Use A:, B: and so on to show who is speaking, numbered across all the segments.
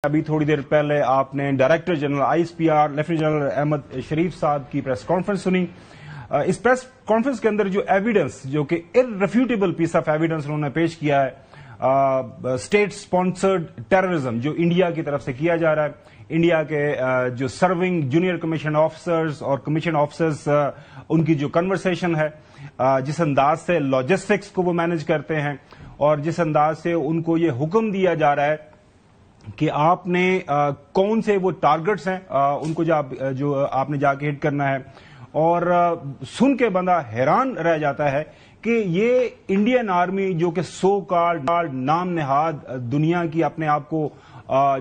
A: ابھی تھوڑی دیر پہلے آپ نے director general I S P R lieutenant general Ahmed Sharif صاحب کی پریس کانفرنس سنی. اس پریس کانفرنس کے اندر جو ایویڈنس جو کہ ارریفیوٹیبل پیس آف ایویڈنس انہوں نے پیش کیا ہے اسٹیٹ سپانسرڈ ٹیررزم جو انڈیا کی طرف سے کیا جا رہا ہے, انڈیا کے جو سرونگ جونیئر کمیشن آفیسرز اور کمیشن آفیسرز ان کی جو کنورسیشن ہے, جس انداز سے لاجسٹکس کو وہ مینج کرتے ہیں اور جس انداز سے ان کو یہ حکم دیا جا رہا ہے کہ آپ نے کون سے وہ ٹارگٹس ہیں ان کو جو آپ نے جا کے ہٹ کرنا ہے, اور سن کے بندہ حیران رہ جاتا ہے کہ یہ انڈین آرمی جو کہ سو کالڈ نام نہاد دنیا کی اپنے آپ کو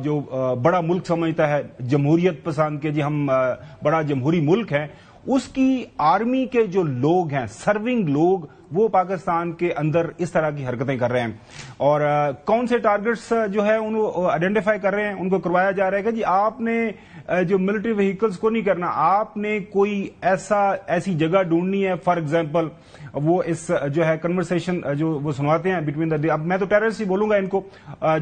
A: جو بڑا ملک سمجھتا ہے, جمہوریت پسند کے جی ہم بڑا جمہوری ملک ہیں, اس کی آرمی کے جو لوگ ہیں سرونگ لوگ وہ پاکستان کے اندر اس طرح کی حرکتیں کر رہے ہیں. اور کون سے ٹارگٹس جو ہے ان کو آئیڈینٹیفائی کر رہے ہیں, ان کو کروایا جا رہا ہے کہ جی آپ نے جو ملٹری وہیکلز کو نہیں کرنا, آپ نے کوئی ایسی جگہ ڈھونڈنی ہے. فار ایگزامپل وہ اس جو ہے کنورسیشن جو وہ سنواتے ہیں بٹوین دا, اب میں تو ٹیررسٹ ہی بولوں گا ان کو,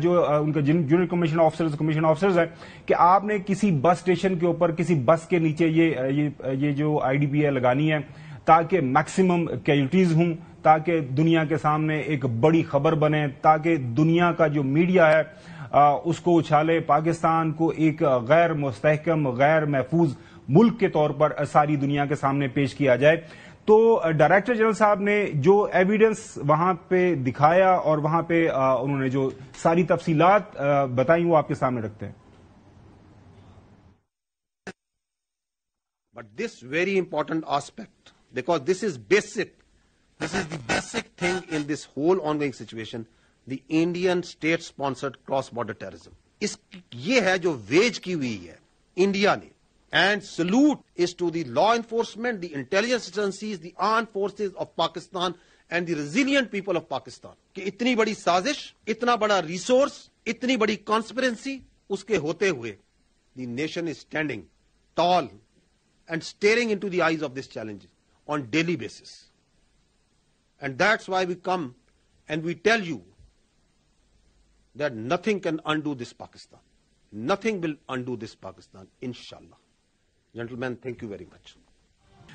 A: جو ان کے جونیئر کمیشن آفیسرز ہیں, کہ آپ نے کسی بس اسٹیشن کے اوپر کسی بس کے نیچے یہ جو آئی ڈی پی ہے لگانی ہے تاکہ میکسیمم کیجوٹیز ہوں, تاکہ دنیا کے سامنے ایک بڑی خبر بنے, تاکہ دنیا کا جو میڈیا ہے اس کو اچھالے, پاکستان کو ایک غیر مستحکم غیر محفوظ ملک کے طور پر ساری دنیا کے سامنے پیش کیا جائے. تو ڈائریکٹر جنرل صاحب نے جو ایویڈنس وہاں پہ دکھایا اور وہاں پہ انہوں نے جو ساری تفصیلات بتائیں وہ آپ کے سامنے رکھتے ہیں.
B: But this very important aspect, because this is the basic thing in this whole ongoing situation, the Indian state-sponsored cross-border terrorism. یہ ہے جو ویج کی ہوئی ہے انڈیا نے, and salute is to the law enforcement, the intelligence agencies, the armed forces of Pakistan and the resilient people of Pakistan. کہ اتنی بڑی سازش, اتنا بڑا ریسورس, اتنی بڑی کانسپیرنسی اس کے ہوتے ہوئے the nation is standing tall and staring into the eyes of this challenge on daily basis. And that's why we come and we tell you that nothing can undo this Pakistan. Nothing will undo this Pakistan, inshallah. Gentlemen, thank you very much.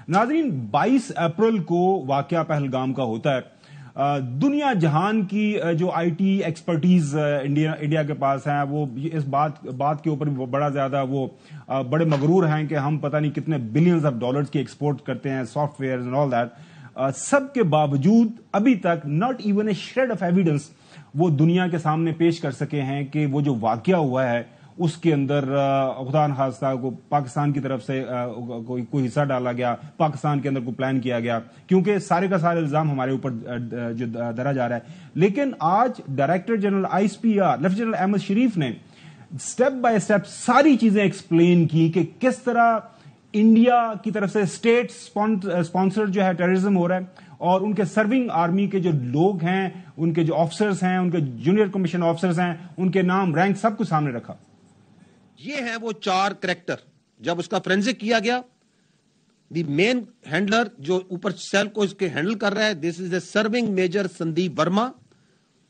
A: ناظرین, 22 April کو واقعہ پہلگام کا ہوتا ہے. دنیا جہان کی جو آئی ٹی ایکسپرٹیز انڈیا کے پاس ہیں وہ اس بات کے اوپر بڑا زیادہ وہ بڑے مغرور ہیں کہ ہم پتہ نہیں کتنے بلینز آف ڈالرز کی ایکسپورٹ کرتے ہیں, software and all that. سب کے باوجود ابھی تک not even a shred of evidence وہ دنیا کے سامنے پیش کر سکے ہیں کہ وہ جو واقعہ ہوا ہے اس کے اندر خدا نخواستہ کو پاکستان کی طرف سے کوئی حصہ ڈالا گیا, پاکستان کے اندر کوئی پلان کیا گیا, کیونکہ سارے کا سارے الزام ہمارے اوپر جو درا جا رہا ہے. لیکن آج director general I S P R lieutenant general Ahmed Sharif نے سٹیپ بائی سٹیپ ساری چیزیں ایکسپلین کی کہ کس طرح انڈیا کی طرف سے اسٹیٹ اسپانسر جو ہے ٹیررزم ہو رہا ہے, اور ان کے سرونگ آرمی کے جو لوگ ہیں, ان کے جو آفیسرز ہیں, ان کے جونیئر کمیشن آفیسرز ہیں, ان کے نام رینک سب کو سامنے رکھا.
B: یہ ہیں وہ 4 کریکٹر. جب اس کا فرینزک کیا گیا, دی مین ہینڈلر جو اوپر سیل کو اس کے ہینڈل کر رہا ہے, دس از اے سرونگ میجر سندیپ ورما,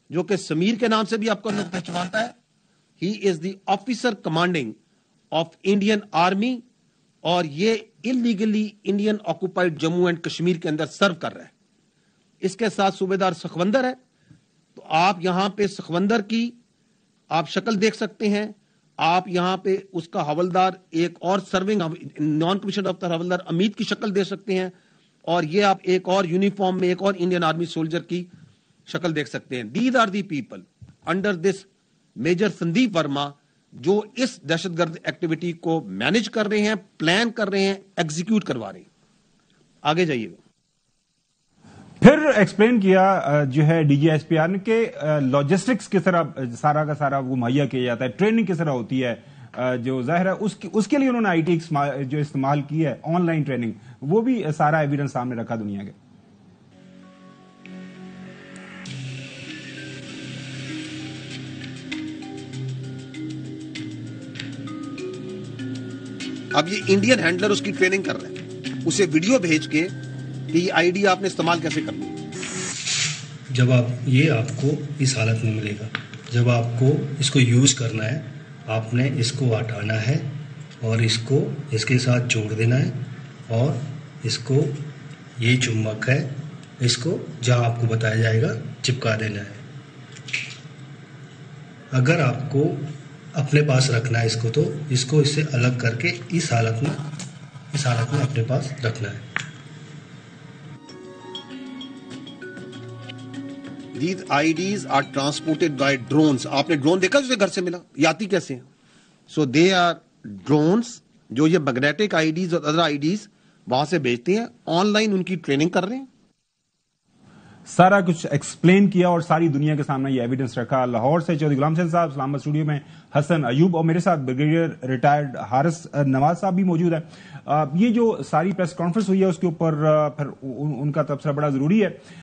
B: جو کہ سمیر کے نام سے بھی آپ کو لوگ پہچانتا ہے. He is the officer commanding of Indian army, اور یہ illegally Indian occupied Jammu and Kashmir کے اندر سرو کر رہا ہے. اس کے ساتھ صوبیدار سخوندر ہے. تو آپ یہاں پہ سخوندر کی آپ شکل دیکھ سکتے ہیں, آپ یہاں پہ اس کا حوالدار ایک اور سرونگ نان کمیشن افسر حوالدار امیت کی شکل دیکھ سکتے ہیں, اور یہ آپ ایک اور یونیفارم میں ایک اور انڈین آرمی سولجر کی شکل دیکھ سکتے ہیں. These are the people under this major Sandeep Verma جو اس دہشت گرد ایکٹیویٹی کو مینج کر رہے ہیں, پلان کر رہے ہیں, ایگزیکیوٹ کروا رہے ہیں. آگے جائیے.
A: پھر ایکسپلین کیا جو ہے D G S P R نے کہ لاجسٹکس کس طرح سارا کا سارا وہ مہیا کیا جاتا ہے, ٹریننگ کس طرح ہوتی ہے, جو ظاہر ہے اس کے لیے انہوں نے آئی ٹی جو استعمال کی ہے آن لائن ٹریننگ, وہ بھی سارا ایویڈنس سامنے رکھا دنیا کے.
B: اب یہ انڈین ہینڈلر اس کی ٹریننگ کر رہے ہیں, اسے ویڈیو بھیج کے کہ یہ آئی ڈی آپ نے استعمال کیسے کرنی ہے.
C: جب آپ کو اس حالت میں ملے گا, جب آپ کو اس کو یوز کرنا ہے آپ نے اس کو ہٹانا ہے اور اس کو اس کے ساتھ جوڑ دینا ہے اور اس کو یہ چمک ہے اس کو جہاں آپ کو بتایا جائے گا چپکا دینا ہے. اگر آپ کو اپنے پاس رکھنا ہے اس کو تو اس کو اس سے الگ کر کے اس حالت میں اپنے پاس رکھنا ہے.
B: These IDs are transported by drones. آپ نے ڈرون دیکھا جسے گھر سے ملا یہ آتی کیسے ہیں؟ سو دے آر ڈرونس جو یہ میگنیٹک IDs اور ادر IDs وہاں سے بھیجتے ہیں. آن لائن ان کی ٹریننگ کر رہے ہیں.
A: سارا کچھ ایکسپلین کیا اور ساری دنیا کے سامنے یہ ایویڈنس رکھا. لاہور سے چودھری غلام حسین صاحب، اسلام آباد اسٹوڈیو میں حسن ایوب اور میرے ساتھ بریگیڈیئر ریٹائرڈ حارث نواز صاحب بھی موجود ہیں. یہ جو ساری پریس کانفرنس ہوئی ہے اس کے اوپر پھر ان کا تبصرہ بڑا ضروری ہے.